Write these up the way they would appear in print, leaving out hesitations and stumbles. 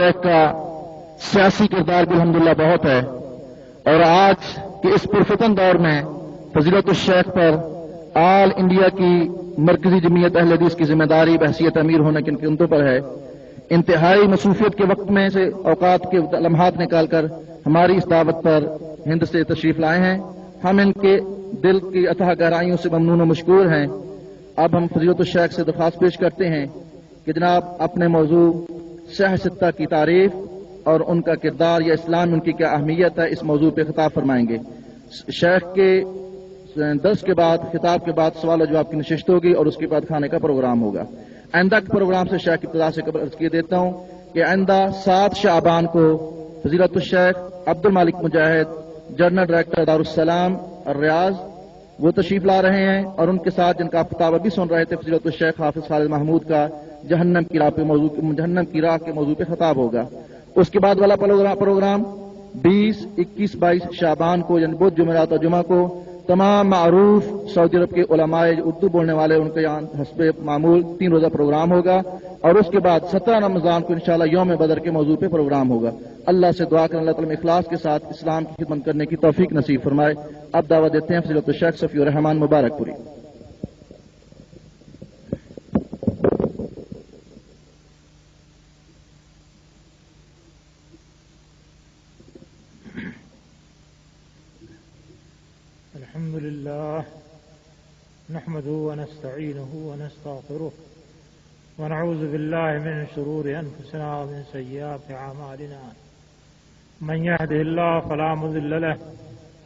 شیخ کا سیاسی کردار بھی الحمدللہ بہت ہے، اور آج کے اس پرفتن دور میں فضیلت الشیخ پر آل انڈیا کی مرکزی جمعیت اہل حدیث کی ذمہ داری بحیثیت امیر ہونے کے کندھوں پر ہے۔ انتہائی مصروفیت کے وقت میں سے اوقات کے لمحات نکال کر ہماری اس دعوت پر ہند سے تشریف لائے ہیں۔ ہم ان کے دل کی اتھاہ گہرائیوں سے ممنون و مشکور ہیں۔ اب ہم فضیلت الشیخ سے درخواست پیش کرتے ہیں کہ جناب اپنے موضوع شہ ستہ کی تعریف اور ان کا کردار یا اسلام میں ان کی کیا اہمیت ہے اس موضوع پہ خطاب فرمائیں گے۔ شیخ کے درس کے بعد خطاب کے بعد سوال و جواب کی نشست ہوگی اور اس کے بعد کھانے کا پروگرام ہوگا۔ آئندہ کے پروگرام سے شیخ کی ابتدا سے قبل عرض کیے دیتا ہوں کہ آئندہ 7 شعبان کو فضیلت الشیخ عبد المالک مجاہد جنرل ڈائریکٹر دارالسلام الریاض وہ تشریف لا رہے ہیں، اور ان کے ساتھ جن کا آپ خطاب ابھی سن رہے تھے فضیلت الشیخ حافظ خالد محمود کا جہنم کی راہ کے موضوع پہ خطاب ہوگا۔ اس کے بعد والا پروگرام 20، 21، 22 شعبان کو یعنی بدھ جمعرات اور جمعہ کو تمام معروف سعودی عرب کے علماء جو اردو بولنے والے ان کے یہاں حسب معمول 3 روزہ پروگرام ہوگا، اور اس کے بعد 17 رمضان کو انشاءاللہ یوم بدر کے موضوع پہ پروگرام ہوگا۔ اللہ سے دعا کریں اللہ تعالیٰ اخلاص کے ساتھ اسلام کی خدمت کرنے کی توفیق نصیب فرمائے۔ اب دعوت دیتے ہیں فضیلت الشیخ صفی الرحمان مبارک پوری۔ الحمد لله نحمده ونستعينه ونستغفره ونعوذ بالله من شرور أنفسنا ومن سيئات أعمالنا من يهده الله فلا مضل له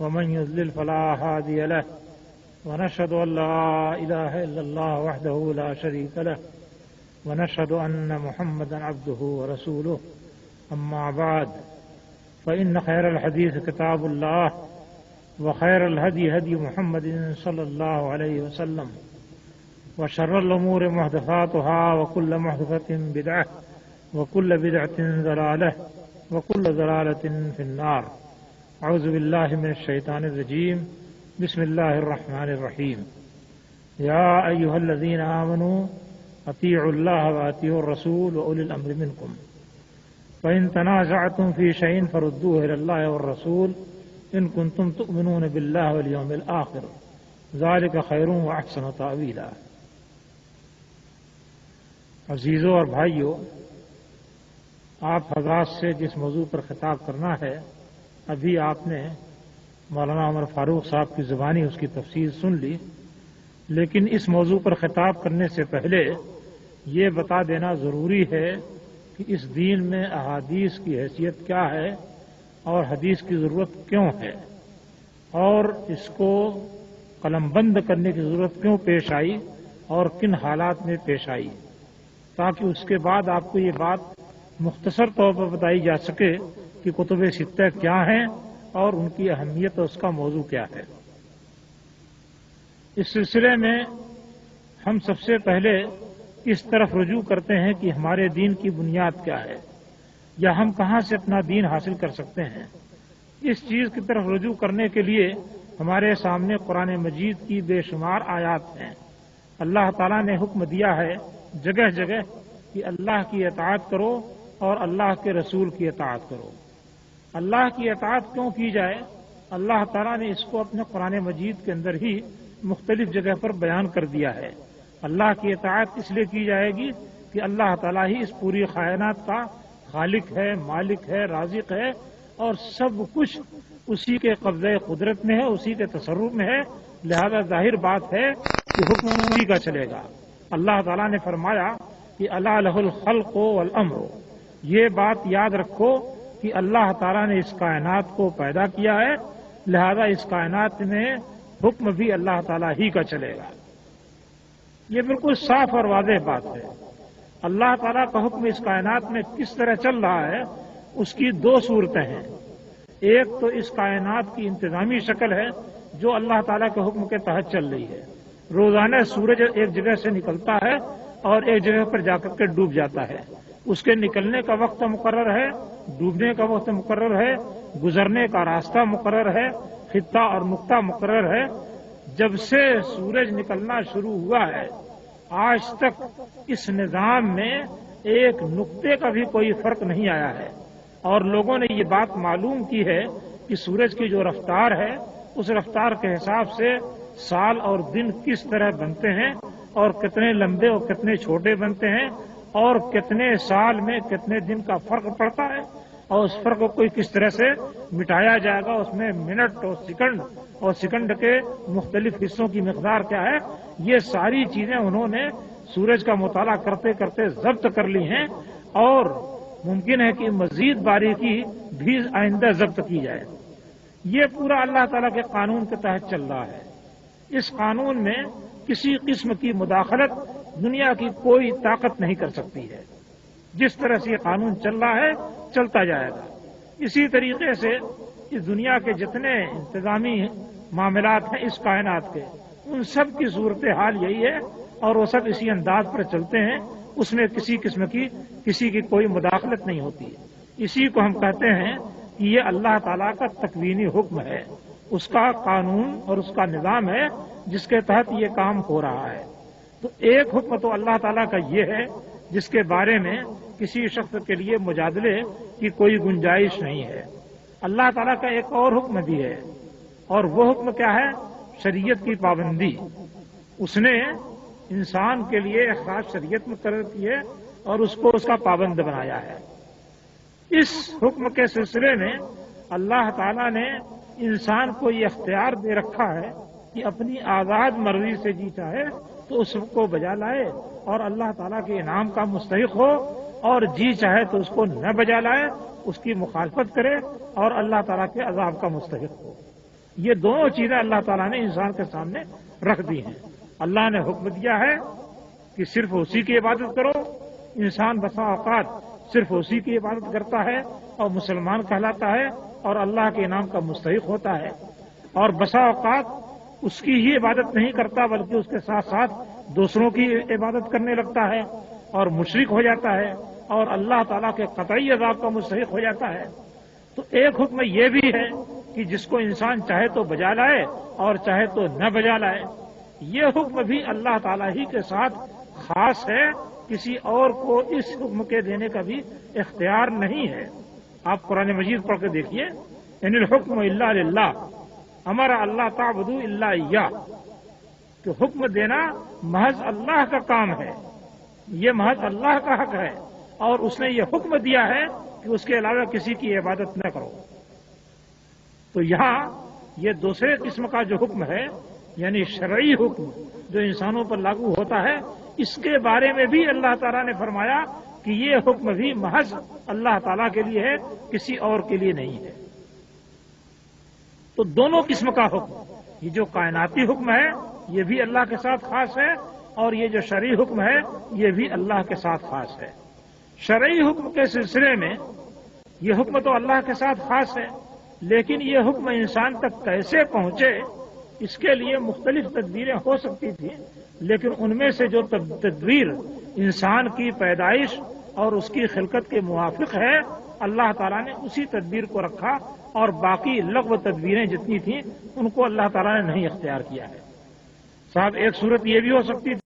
ومن يضلل فلا هادي له ونشهد أن لا إله إلا الله وحده لا شريك له ونشهد أن محمدا عبده ورسوله أما بعد فإن خير الحديث كتاب الله وخير الهدي هدي محمد صلى الله عليه وسلم وشر الأمور محدثاتها وكل محدثة بدعة وكل بدعة ضلالة وكل ضلالة في النار أعوذ بالله من الشيطان الرجيم بسم الله الرحمن الرحيم يا أيها الذين آمنوا أطيعوا الله وأطيعوا الرسول وأولي الأمر منكم فإن تنازعتم في شيء فردوه إلى الله والرسول إن كنتم تؤمنون بالله واليوم الآخر ذلك خير وأحسن تأويلا۔ عزیزوں اور بھائیوں، آپ حضرات سے جس موضوع پر خطاب کرنا ہے ابھی آپ نے مولانا عمر فاروق صاحب کی زبانی اس کی تفصیل سن لی، لیکن اس موضوع پر خطاب کرنے سے پہلے یہ بتا دینا ضروری ہے کہ اس دین میں احادیث کی حیثیت کیا ہے اور حدیث کی ضرورت کیوں ہے، اور اس کو قلم بند کرنے کی ضرورت کیوں پیش آئی اور کن حالات میں پیش آئی، تاکہ اس کے بعد آپ کو یہ بات مختصر طور پر بتائی جا سکے کہ کتب ستہ کیا ہیں اور ان کی اہمیت اور اس کا موضوع کیا ہے۔ اس سلسلے میں ہم سب سے پہلے اس طرف رجوع کرتے ہیں کہ ہمارے دین کی بنیاد کیا ہے یا ہم کہاں سے اپنا دین حاصل کر سکتے ہیں۔ اس چیز کی طرف رجوع کرنے کے لیے ہمارے سامنے قرآن مجید کی بے شمار آیات ہیں۔ اللہ تعالیٰ نے حکم دیا ہے جگہ جگہ کہ اللہ کی اطاعت کرو اور اللہ کے رسول کی اطاعت کرو۔ اللہ کی اطاعت کیوں کی جائے؟ اللہ تعالیٰ نے اس کو اپنے قرآن مجید کے اندر ہی مختلف جگہ پر بیان کر دیا ہے۔ اللہ کی اطاعت اس لیے کی جائے گی کہ اللہ تعالیٰ ہی اس پوری کائنات کا خالق ہے، مالک ہے، رازق ہے، اور سب کچھ اسی کے قبضہ قدرت میں ہے، اسی کے تصرف میں ہے، لہذا ظاہر بات ہے کہ حکم اسی کا چلے گا۔ اللہ تعالیٰ نے فرمایا کہ الا لہ الخلق والامر، یہ بات یاد رکھو کہ اللہ تعالیٰ نے اس کائنات کو پیدا کیا ہے، لہذا اس کائنات میں حکم بھی اللہ تعالیٰ ہی کا چلے گا۔ یہ بالکل صاف اور واضح بات ہے۔ اللہ تعالیٰ کا حکم اس کائنات میں کس طرح چل رہا ہے اس کی 2 صورتیں ہیں۔ ایک تو اس کائنات کی انتظامی شکل ہے جو اللہ تعالیٰ کے حکم کے تحت چل رہی ہے۔ روزانہ سورج ایک جگہ سے نکلتا ہے اور ایک جگہ پر جا کر کے ڈوب جاتا ہے، اس کے نکلنے کا وقت مقرر ہے، ڈوبنے کا وقت مقرر ہے، گزرنے کا راستہ مقرر ہے، خطہ اور نقطہ مقرر ہے۔ جب سے سورج نکلنا شروع ہوا ہے آج تک اس نظام میں ایک نقطے کا بھی کوئی فرق نہیں آیا ہے، اور لوگوں نے یہ بات معلوم کی ہے کہ سورج کی جو رفتار ہے اس رفتار کے حساب سے سال اور دن کس طرح بنتے ہیں، اور کتنے لمبے اور کتنے چھوٹے بنتے ہیں، اور کتنے سال میں کتنے دن کا فرق پڑتا ہے، اور اس فرق کو کوئی کس طرح سے مٹایا جائے گا، اس میں منٹ اور سیکنڈ کے مختلف حصوں کی مقدار کیا ہے، یہ ساری چیزیں انہوں نے سورج کا مطالعہ کرتے کرتے ضبط کر لی ہیں، اور ممکن ہے کہ مزید باریکی بھی آئندہ ضبط کی جائے۔ یہ پورا اللہ تعالیٰ کے قانون کے تحت چل رہا ہے۔ اس قانون میں کسی قسم کی مداخلت دنیا کی کوئی طاقت نہیں کر سکتی ہے۔ جس طرح سے یہ قانون چل رہا ہے چلتا جائے گا۔ اسی طریقے سے اس دنیا کے جتنے انتظامی معاملات ہیں اس کائنات کے، ان سب کی صورتحال یہی ہے، اور وہ سب اسی انداز پر چلتے ہیں، اس میں کسی قسم کی کسی کی کوئی مداخلت نہیں ہوتی ہے۔ اسی کو ہم کہتے ہیں کہ یہ اللہ تعالیٰ کا تکوینی حکم ہے، اس کا قانون اور اس کا نظام ہے جس کے تحت یہ کام ہو رہا ہے۔ تو ایک حکم تو اللہ تعالیٰ کا یہ ہے جس کے بارے میں کسی شخص کے لیے مجادلے کی کوئی گنجائش نہیں ہے۔ اللہ تعالیٰ کا ایک اور حکم بھی ہے، اور وہ حکم کیا ہے؟ شریعت کی پابندی۔ اس نے انسان کے لیے ایک خاص شریعت مقرر کی ہے اور اس کو اس کا پابند بنایا ہے۔ اس حکم کے سلسلے میں اللہ تعالیٰ نے انسان کو یہ اختیار دے رکھا ہے کہ اپنی آزاد مرضی سے جی چاہے تو اس کو بجا لائے اور اللہ تعالیٰ کے انعام کا مستحق ہو، اور جی چاہے تو اس کو نہ بجا لائے، اس کی مخالفت کرے اور اللہ تعالیٰ کے عذاب کا مستحق ہو۔ یہ دونوں چیزیں اللہ تعالیٰ نے انسان کے سامنے رکھ دی ہیں۔ اللہ نے حکم دیا ہے کہ صرف اسی کی عبادت کرو۔ انسان بسا اوقات صرف اسی کی عبادت کرتا ہے اور مسلمان کہلاتا ہے اور اللہ کے انعام کا مستحق ہوتا ہے، اور بسا اوقات اس کی ہی عبادت نہیں کرتا بلکہ اس کے ساتھ ساتھ دوسروں کی عبادت کرنے لگتا ہے اور مشرک ہو جاتا ہے اور اللہ تعالیٰ کے قطعی عذاب کا مستحق ہو جاتا ہے۔ تو ایک حکم یہ بھی ہے کہ جس کو انسان چاہے تو بجا لائے اور چاہے تو نہ بجا لائے۔ یہ حکم بھی اللہ تعالیٰ ہی کے ساتھ خاص ہے، کسی اور کو اس حکم کے دینے کا بھی اختیار نہیں ہے۔ آپ قرآن مجید پڑھ کے دیکھیے، ان الحکم الا للہ، امر اللہ تعبدوا الا ایاہ، کہ حکم دینا محض اللہ کا کام ہے، یہ محض اللہ کا حق ہے، اور اس نے یہ حکم دیا ہے کہ اس کے علاوہ کسی کی عبادت نہ کرو۔ تو یہاں یہ دوسرے قسم کا جو حکم ہے، یعنی شرعی حکم جو انسانوں پر لاگو ہوتا ہے، اس کے بارے میں بھی اللہ تعالیٰ نے فرمایا کہ یہ حکم بھی محض اللہ تعالیٰ کے لیے ہے، کسی اور کے لیے نہیں ہے۔ تو دونوں قسم کا حکم، یہ جو کائناتی حکم ہے یہ بھی اللہ کے ساتھ خاص ہے، اور یہ جو شرعی حکم ہے یہ بھی اللہ کے ساتھ خاص ہے۔ شرعی حکم کے سلسلے میں یہ حکم تو اللہ کے ساتھ خاص ہے، لیکن یہ حکم انسان تک کیسے پہنچے اس کے لیے مختلف تدبیریں ہو سکتی تھیں، لیکن ان میں سے جو تدبیر انسان کی پیدائش اور اس کی خلقت کے موافق ہے، اللہ تعالیٰ نے اسی تدبیر کو رکھا، اور باقی لغو تدبیریں جتنی تھیں ان کو اللہ تعالیٰ نے نہیں اختیار کیا ہے۔ صاحب ایک صورت یہ بھی ہو سکتی تھی